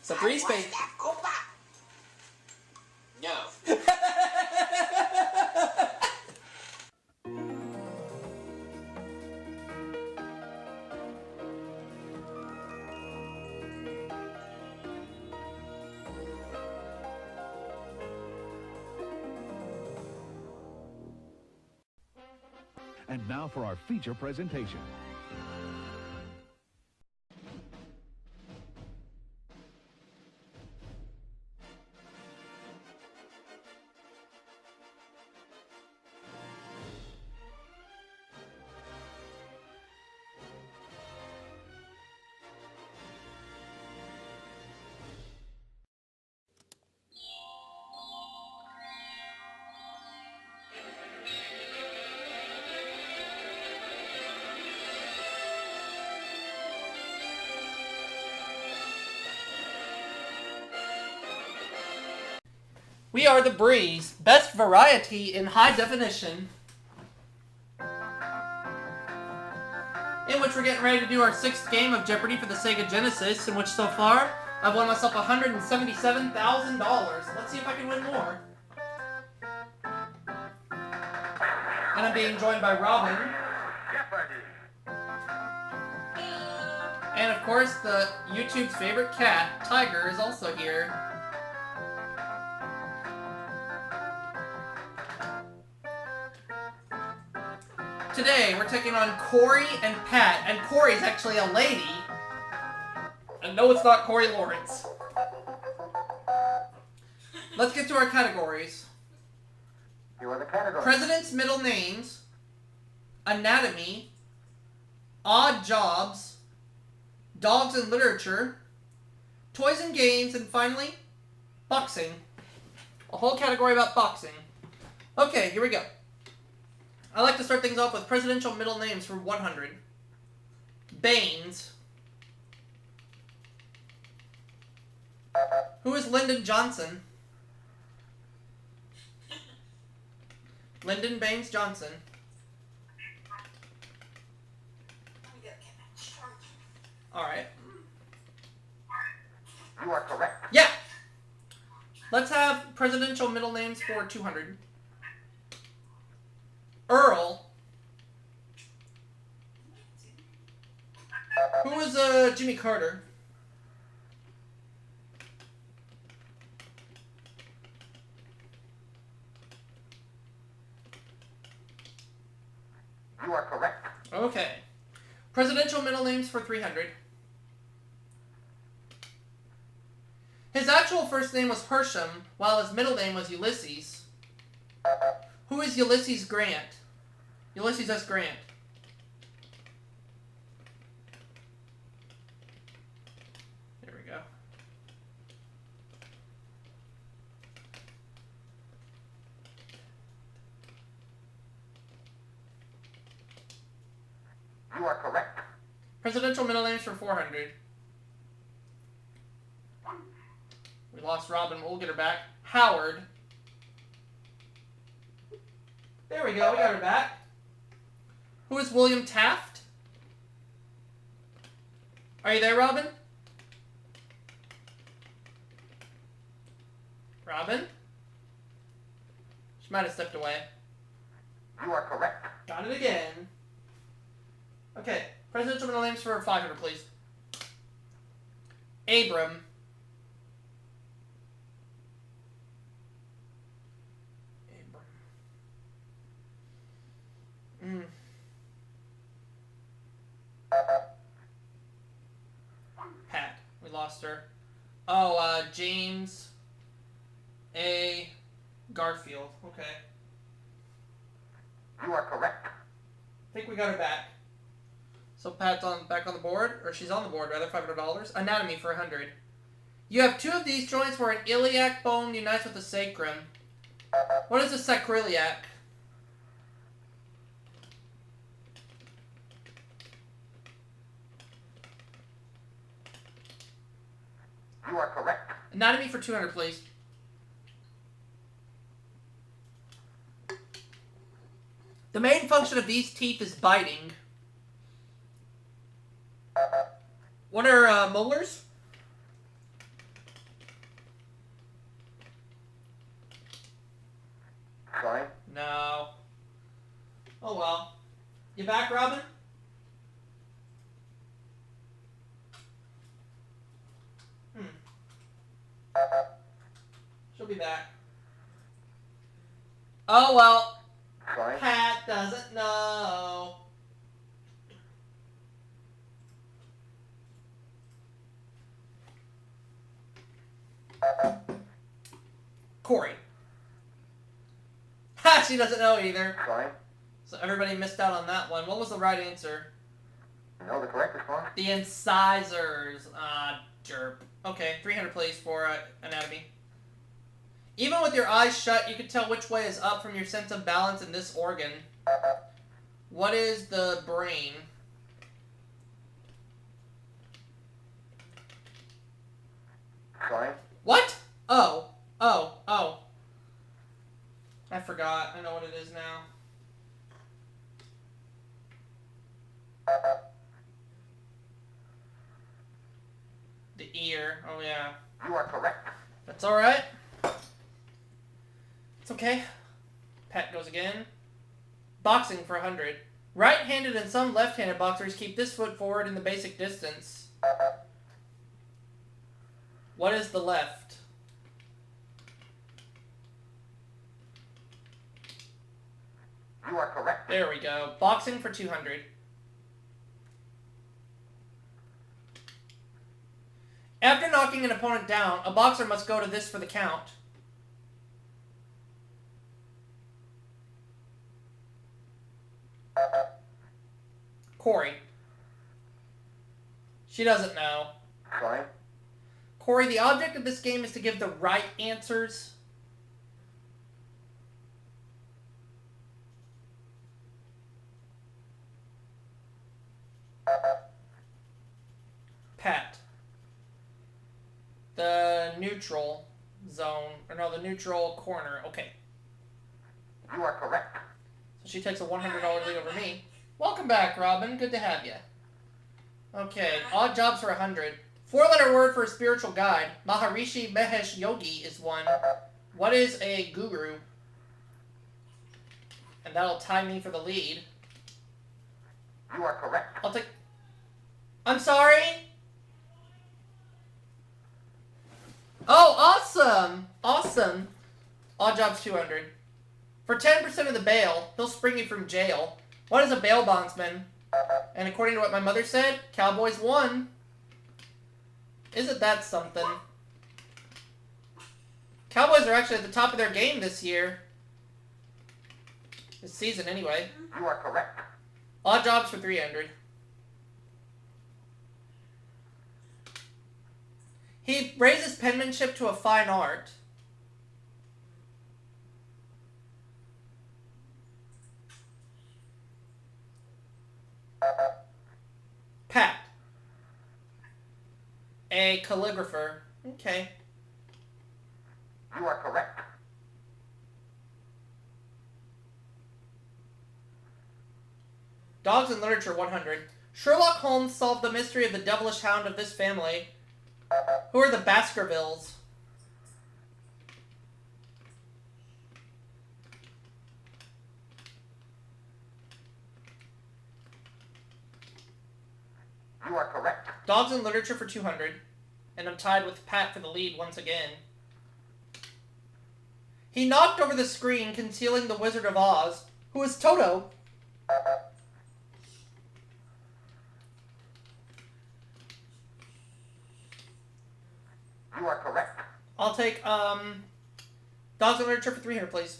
Sa free space. No. And now for our feature presentation. We are the Breeze, best variety in high definition. In which we're getting ready to do our 6th game of Jeopardy for the Sega Genesis, in which so far, I've won myself $177,000. Let's see if I can win more. And I'm being joined by Robin. Jeopardy. And of course, the YouTube's favorite cat, Tiger, is also here. Today, we're taking on Corey and Pat, and Corey's actually a lady. And no, it's not Corey Lawrence. Let's get to our categories. Here are the categories. President's middle names, anatomy, odd jobs, dogs and literature, toys and games, and finally, boxing. A whole category about boxing. Okay, here we go. I like to start things off with presidential middle names for 100. Baines. Who is Lyndon Johnson? Lyndon Baines Johnson. Alright. You are correct. Yeah! Let's have presidential middle names for 200. Earl. Who is Jimmy Carter? You are correct. Okay. Presidential middle names for 300. His actual first name was Hersham, while his middle name was Ulysses. Who is Ulysses Grant? Ulysses S. Grant. There we go. You are correct. Presidential middle names for 400. We lost Robin. We'll get her back. Howard. There we go. We got her back. Who is William Taft? Are you there, Robin? Robin? She might have stepped away. You are correct. Got it again. Okay. Presidential middle names for 500, please. Abram. Pat. We lost her. Oh, James A. Garfield. Okay. You are correct. I think we got her back. So Pat's back on the board, or she's on the board rather, $500. Anatomy for 100. You have 2 of these joints where an iliac bone unites with the sacrum. What is a sacroiliac? You are correct. Anatomy for 200, please. The main function of these teeth is biting. What are molars? Sorry. No. Oh well. You back, Robin? She'll be back. Oh well. Sorry. Pat doesn't know. Corey. Ha! She doesn't know either. Sorry. So everybody missed out on that one. What was the right answer? No, the correct response. The incisors. Derp. Okay, 300 please for anatomy. Even with your eyes shut, you can tell which way is up from your sense of balance in this organ. What is the brain? Sorry. What? Oh. Oh. Oh. I forgot. I know what it is now. The ear. Oh, yeah. You are correct. That's alright. It's okay. Pat goes again. Boxing for 100. Right-handed and some left-handed boxers keep this foot forward in the basic distance. What is the left? You are correct. There we go. Boxing for 200. After knocking an opponent down, a boxer must go to this for the count. Corey. She doesn't know. Sorry. Corey, the object of this game is to give the right answers. Pat. The neutral zone. Or no, the neutral corner. Okay. You are correct. So she takes a $100 lead over me. Welcome back, Robin. Good to have you. Okay, odd jobs for 100. 4-letter word for a spiritual guide. Maharishi Mahesh Yogi is one. What is a guru? And that'll tie me for the lead. You are correct. I'll take... I'm sorry? Oh, awesome! Awesome. Odd jobs 200. For 10% of the bail, he'll spring you from jail. What is a bail bondsman? And according to what my mother said, Cowboys won. Isn't that something? Cowboys are actually at the top of their game this year. This season, anyway. You are correct. Odd jobs for 300. He raises penmanship to a fine art. Pat. A calligrapher. Okay. You are correct. Dogs in literature 100. Sherlock Holmes solved the mystery of the devilish hound of this family. Who are the Baskervilles? You are correct. Dogs in literature for 200. And I'm tied with Pat for the lead once again. He knocked over the screen, concealing the Wizard of Oz, who is Toto. You are correct. I'll take, Dogs in literature for 300, please.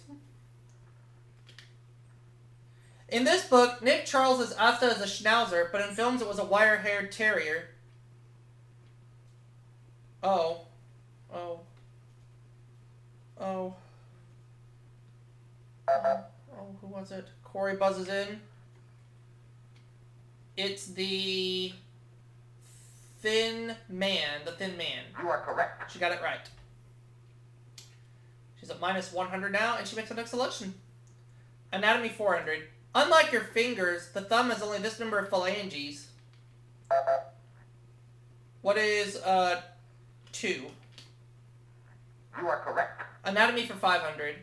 In this book, Nick Charles is Asta as a Schnauzer, but in films it was a wire-haired terrier. Oh. Oh. Oh. Oh, who was it? Corey buzzes in. It's the Thin Man. The Thin Man. You are correct. She got it right. She's at minus 100 now, and she makes the next selection. Anatomy 400. Unlike your fingers, the thumb has only this number of phalanges. What is, 2? You are correct. Anatomy for 500.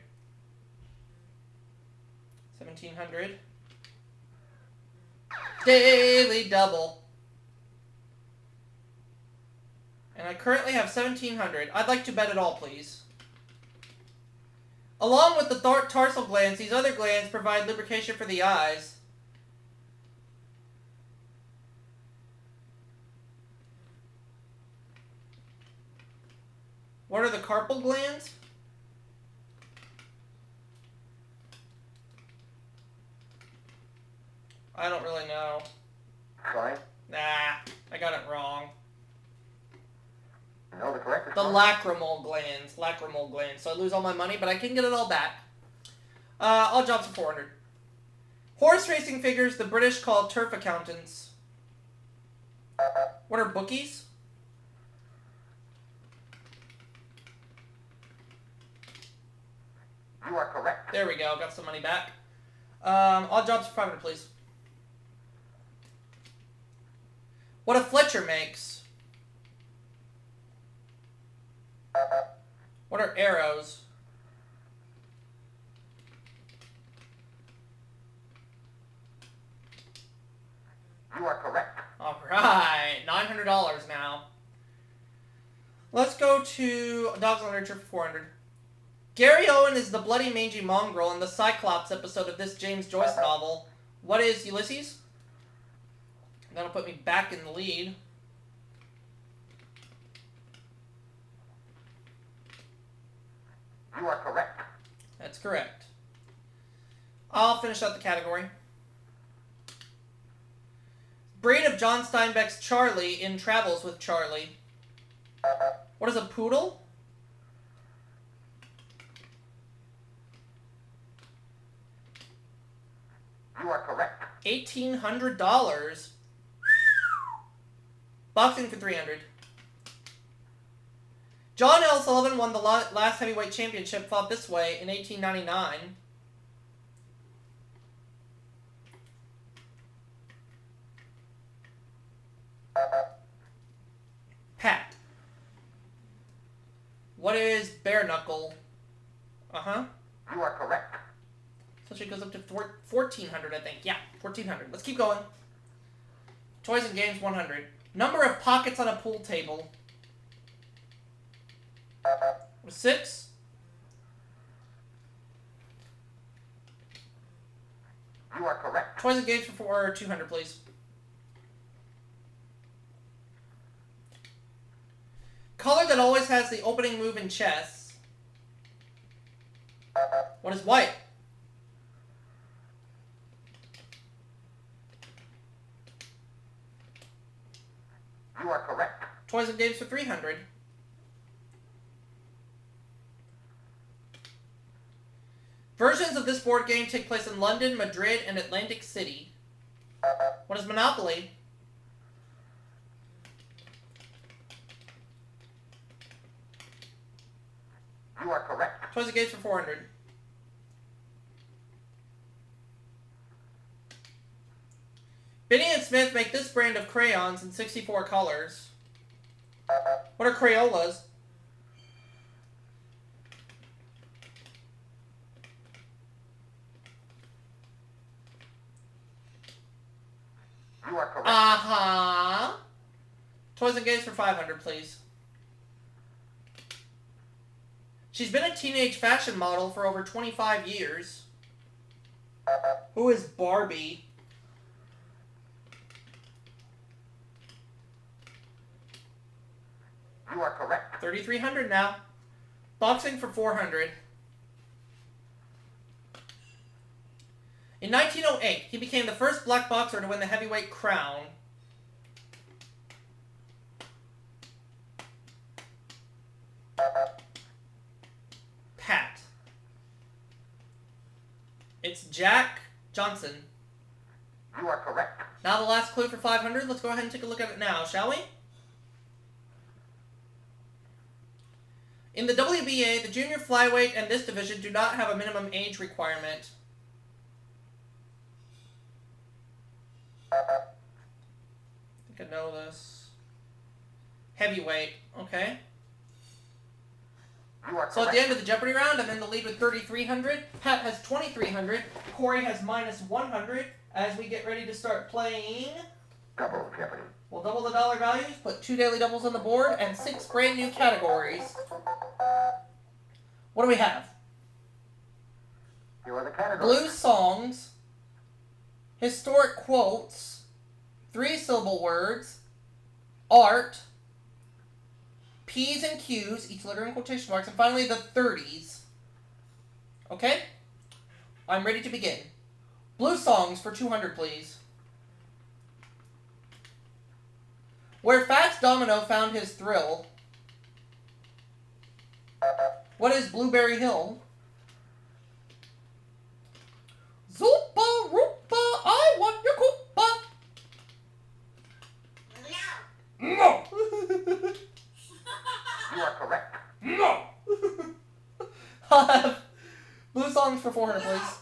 1,700. Daily double. And I currently have 1,700. I'd like to bet it all, please. Along with the tarsal glands, these other glands provide lubrication for the eyes. What are the carpal glands? I don't really know. Sorry. Nah, I got it wrong. No, the correct The response. lacrimal glands. Lacrimal glands. So I lose all my money, but I can get it all back. All jobs for 400. Horse racing figures the British call turf accountants. What are bookies? You are correct. There we go. Got some money back. All jobs for 500, please. What a Fletcher makes. What are arrows? You are correct. Alright, $900 now. Let's go to Dogs on Literature for 400. Gary Owen is the bloody mangy mongrel in the Cyclops episode of this James Joyce novel. What is Ulysses? That'll put me back in the lead. You are correct. That's correct. I'll finish out the category. Breed of John Steinbeck's Charlie in Travels with Charlie. What is a poodle? You are correct. $1,800. Boxing for 300. John L. Sullivan won the last heavyweight championship fought this way in 1899. Pat. What is bare knuckle? Uh-huh. You are correct. So she goes up to 1,400, I think. Yeah, 1,400. Let's keep going. Toys and games, 100. Number of pockets on a pool table. 6. You are correct. Toys and games for 200, please. Color that always has the opening move in chess. What is white? You are correct. Toys and games for 300. Versions of this board game take place in London, Madrid, and Atlantic City. What is Monopoly? You are correct. Toys and games for 400. Benny and Smith make this brand of crayons in 64 colors. What are Crayolas? You are correct. Uh-huh. Toys and games for 500, please. She's been a teenage fashion model for over 25 years. Who is Barbie? You are correct. 3,300 now. Boxing for 400. In 1908, he became the first black boxer to win the heavyweight crown. Pat. It's Jack Johnson. You are correct. Now the last clue for 500. Let's go ahead and take a look at it now, shall we? In the WBA, the junior flyweight and this division do not have a minimum age requirement. I think I know this. Heavyweight, okay. You are So at correct. the end of the Jeopardy round, I'm in the lead with 3,300. Pat has 2,300. Corey has minus 100. As we get ready to start playing, Double Jeopardy. we'll double the dollar values, put 2 daily doubles on the board, and 6 brand new categories. What do we have? Here are the categories. Blues songs, historic quotes, 3-syllable words, art, P's and Q's, each letter in quotation marks, and finally the 30s. Okay? I'm ready to begin. Blues songs for 200, please. Where Fats Domino found his thrill. What is Blueberry Hill? Zoopa Roopa, I want your Koopa. No! You are correct. No! I'll have blue songs for 400, please.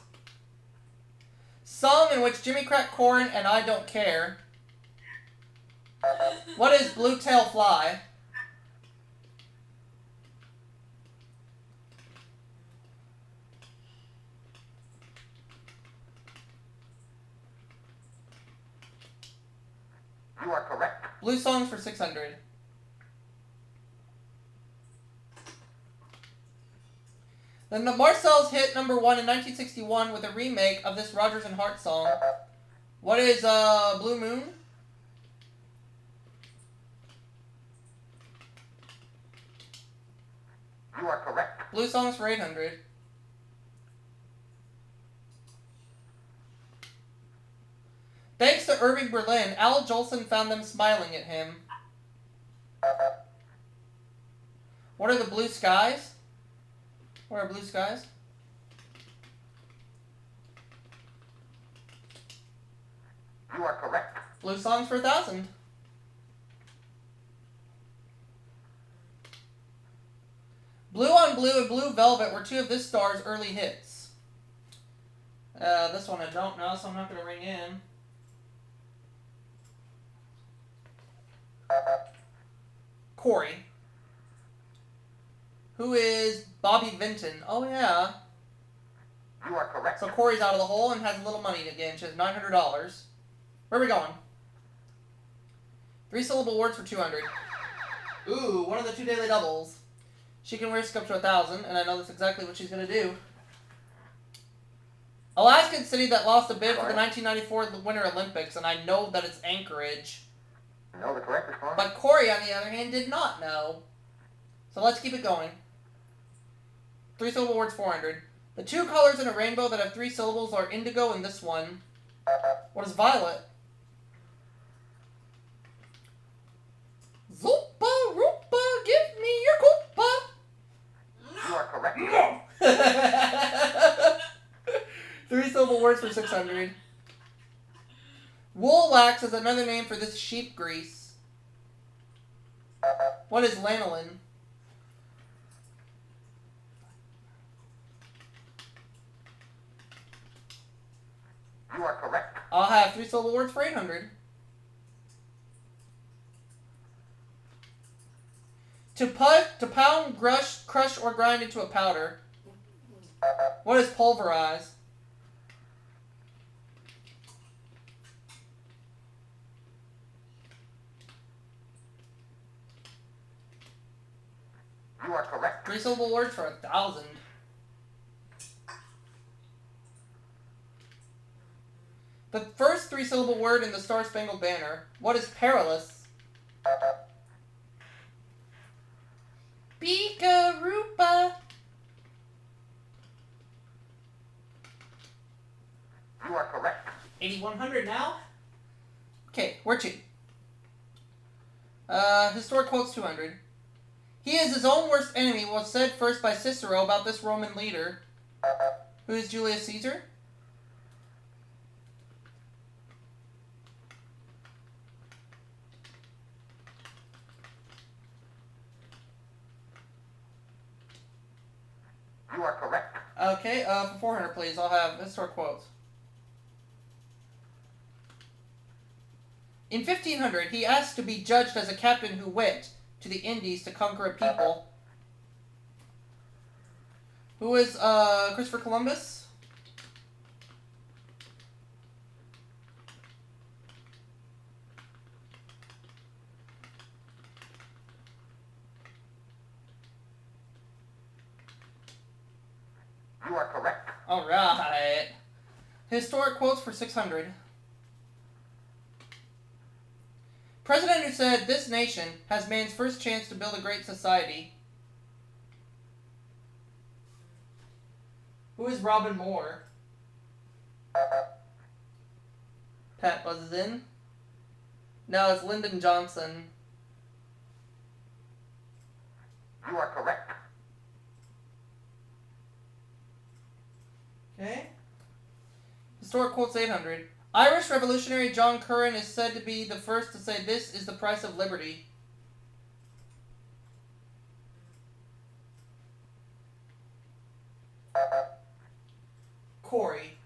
Song in which Jimmy cracked corn and I don't care. What is Blue Tail Fly? You are correct. Blue songs for 600. Then the Marcel's hit number 1 in 1961 with a remake of this Rodgers and Hart song. What is Blue Moon? You are correct. Blue songs for 800. Thanks to Irving Berlin, Al Jolson found them smiling at him. What are the blue skies? What are blue skies? You are correct. Blue songs for 1,000. Blue on Blue and Blue Velvet were 2 of this star's early hits. This one I don't know, so I'm not going to ring in. Corey. Who is Bobby Vinton? Oh, yeah. You are correct. So Corey's out of the hole and has a little money again. She has $900. Where are we going? 3-syllable words for 200. Ooh, one of the 2 daily doubles. She can risk up to 1,000, and I know that's exactly what she's going to do. Alaskan city that lost a bid for the 1994 Winter Olympics, and I know that it's Anchorage. You know the correct response? But Corey, on the other hand, did not know. So let's keep it going. 3-syllable words 400. The 2 colors in a rainbow that have 3 syllables are indigo and this one. What is violet? Zoopa Roopa, give me your Koopa. You are correct. No! 3-syllable words for 600. Wool wax is another name for this sheep grease. What is lanolin? You are correct. I'll have 3-syllable words for 800. To pound, crush, or grind into a powder. What is pulverize? You are correct. 3-syllable words for 1,000. The first 3-syllable word in the Star Spangled Banner. What is perilous? Beakaroopa. You are correct. 8,100 now. Okay, we're cheap. Historic quotes 200. He is his own worst enemy was said first by Cicero about this Roman leader. Who is Julius Caesar? You are correct. Okay, for 400 please, I'll have historic quotes. In 1500, he asked to be judged as a captain who went to the Indies to conquer a people. Who is Christopher Columbus? You are correct. All right. Historic quotes for 600. President who said, "This nation has man's first chance to build a great society." Who is Robin Moore? Pat buzzes in. No, it's Lyndon Johnson. You are correct. Okay. Historic quotes 800. Irish revolutionary John Curran is said to be the first to say, "This is the price of liberty." Corey.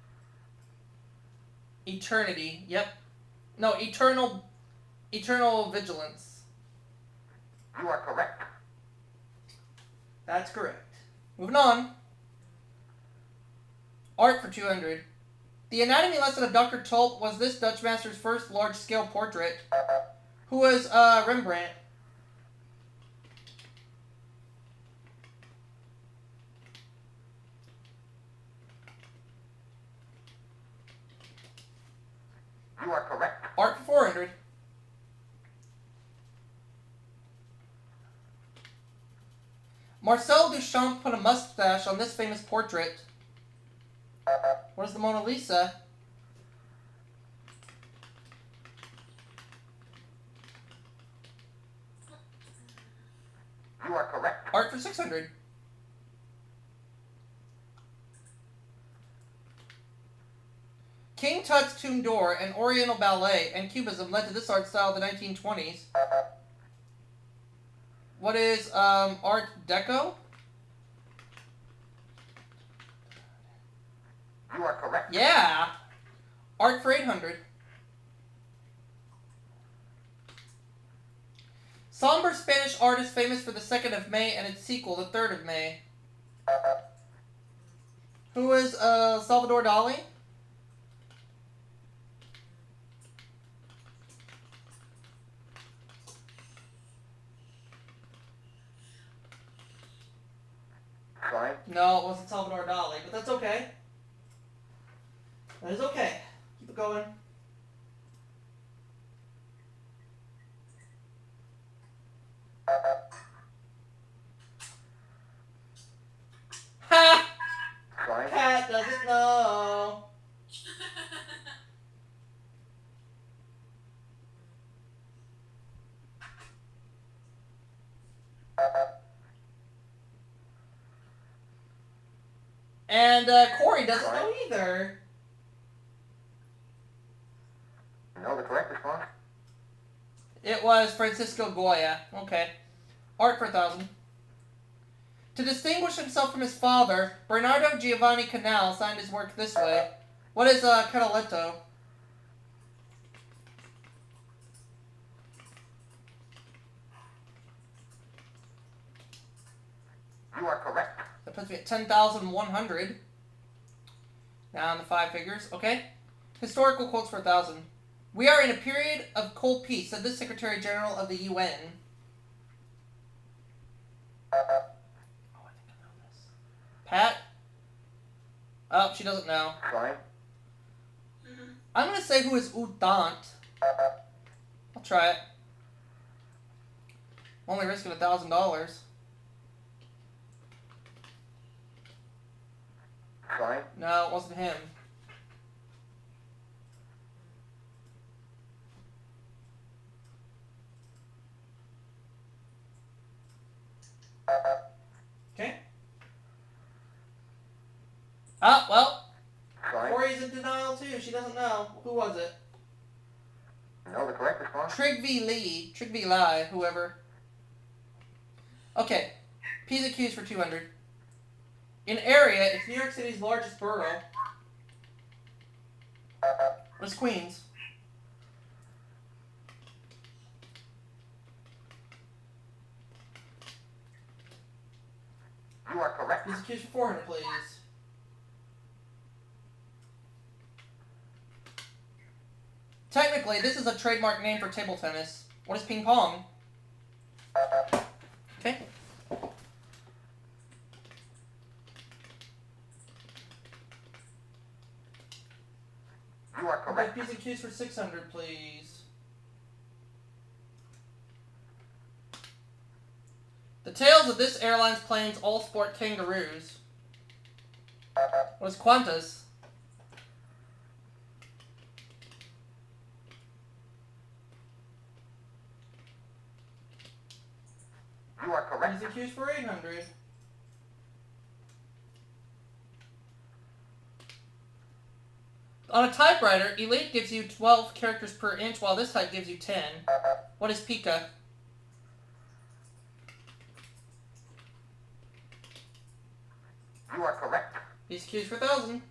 Eternity. Yep. No, eternal vigilance. You are correct. That's correct. Moving on. Art for 200. The anatomy lesson of Dr. Tulp was this Dutch master's first large-scale portrait. Who was Rembrandt? You are correct. Art for 400. Marcel Duchamp put a mustache on this famous portrait. What is the Mona Lisa? You are correct. Art for 600. King Tut's Tomb Door and Oriental Ballet and Cubism led to this art style of the 1920s. What is Art Deco? You are correct. Yeah! Art for 800. Somber Spanish artist famous for the 2nd of May and its sequel, the 3rd of May. Who is Salvador Dali? Sorry. No, it wasn't Salvador Dali, but that's okay. That is okay. Keep it going. Ha! Sorry. Pat doesn't know. And Corey doesn't know either. No, the correct response. It was Francisco Goya. Okay. Art for 1,000. To distinguish himself from his father, Bernardo Giovanni Canal signed his work this way. What is Canaletto? You are correct. That puts me at 10,100. Now on the 5 figures. Okay. Historical quotes for 1,000. We are in a period of cold peace, said the Secretary General of the UN. Oh, I think I know this. Pat? Oh, she doesn't know. Sorry. I'm going to say who is Udant. I'll try it. I'm only risking $1,000. Sorry. No, it wasn't him. Okay. Ah, well, Sorry. Corey's in denial too. She doesn't know. Who was it? No, the correct response. Trigby Lie, whoever. Okay. P's and Q's for 200. In area, it's New York City's largest borough. What's Queens? You are correct. Piece of cues for 400, please. Technically, this is a trademark name for table tennis. What is ping pong? Okay. You are correct. Piece of cues for 600, please. The tails of this airline's planes all sport kangaroos. What is Qantas? You are correct. Piece of cues for 800. On a typewriter, Elite gives you 12 characters per inch, while this type gives you 10. What is Pika? You are correct. Piece of cues for 1,000.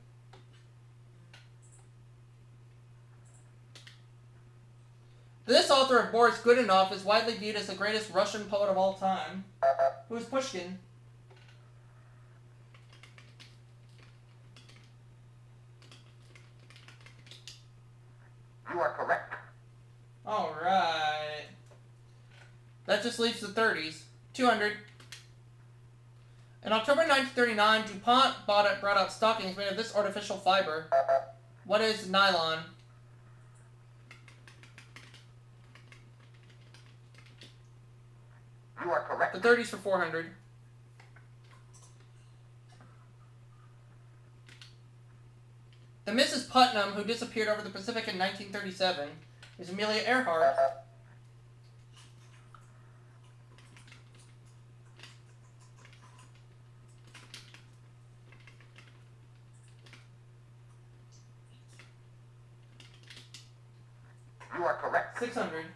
This author of Boris Godunov is widely viewed as the greatest Russian poet of all time. Who is Pushkin? You are correct. Alright. That just leaves the 30s. 200. In October 1939, DuPont brought out stockings made of this artificial fiber. What is nylon? You are correct. The 30s for 400. The Mrs. Putnam who disappeared over the Pacific in 1937 is Amelia Earhart. You are correct. 600.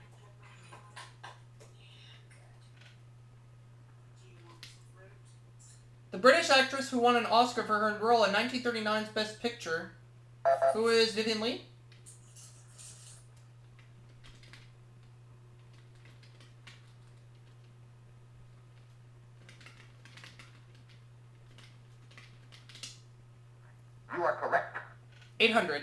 The British actress who won an Oscar for her role in 1939's Best Picture. Who is Vivian Lee? You are correct. 800.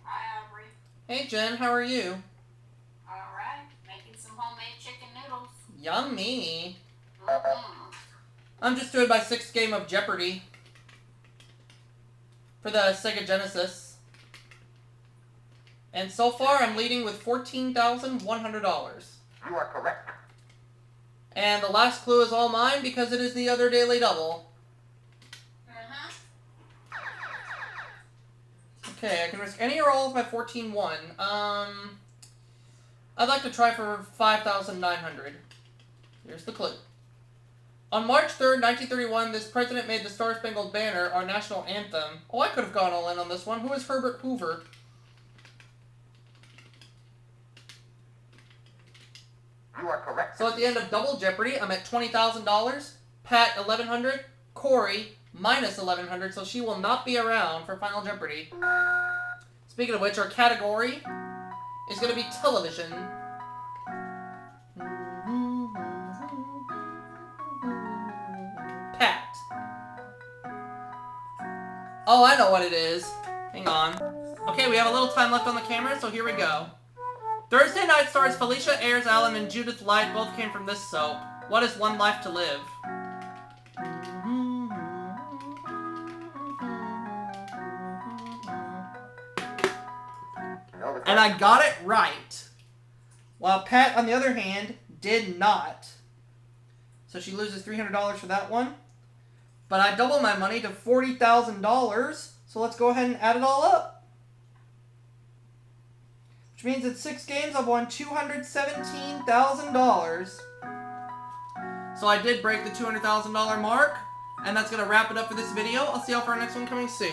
Hi, Aubrey. Hey Jen, how are you? Alright, making some homemade chicken noodles. Yummy. Mm-hmm. I'm just doing my 6th game of Jeopardy for the Sega Genesis. And so far I'm leading with $14,100. You are correct. And the last clue is all mine because it is the other daily double. Uh-huh. Okay, I can risk any or all of my 14-1. I'd like to try for 5,900. Here's the clue. On March 3rd, 1931, this president made the Star-Spangled Banner our national anthem. Oh, I could have gone all in on this one. Who is Herbert Hoover? You are correct. So at the end of Double Jeopardy, I'm at $20,000. Pat, 1,100. Corey, minus 1,100, so she will not be around for Final Jeopardy. Speaking of which, our category is going to be television. Pat. Oh, I know what it is. Hang on. Okay, we have a little time left on the camera, so here we go. Thursday Night stars Felicia Ayres Allen and Judith Light both came from this soap. What is One Life to Live? And I got it right. While Pat, on the other hand, did not. So she loses $300 for that one. But I double my money to $40,000. So let's go ahead and add it all up. Which means in 6 games I've won $217,000. So I did break the $200,000 mark. And that's going to wrap it up for this video. I'll see y'all for our next one coming soon.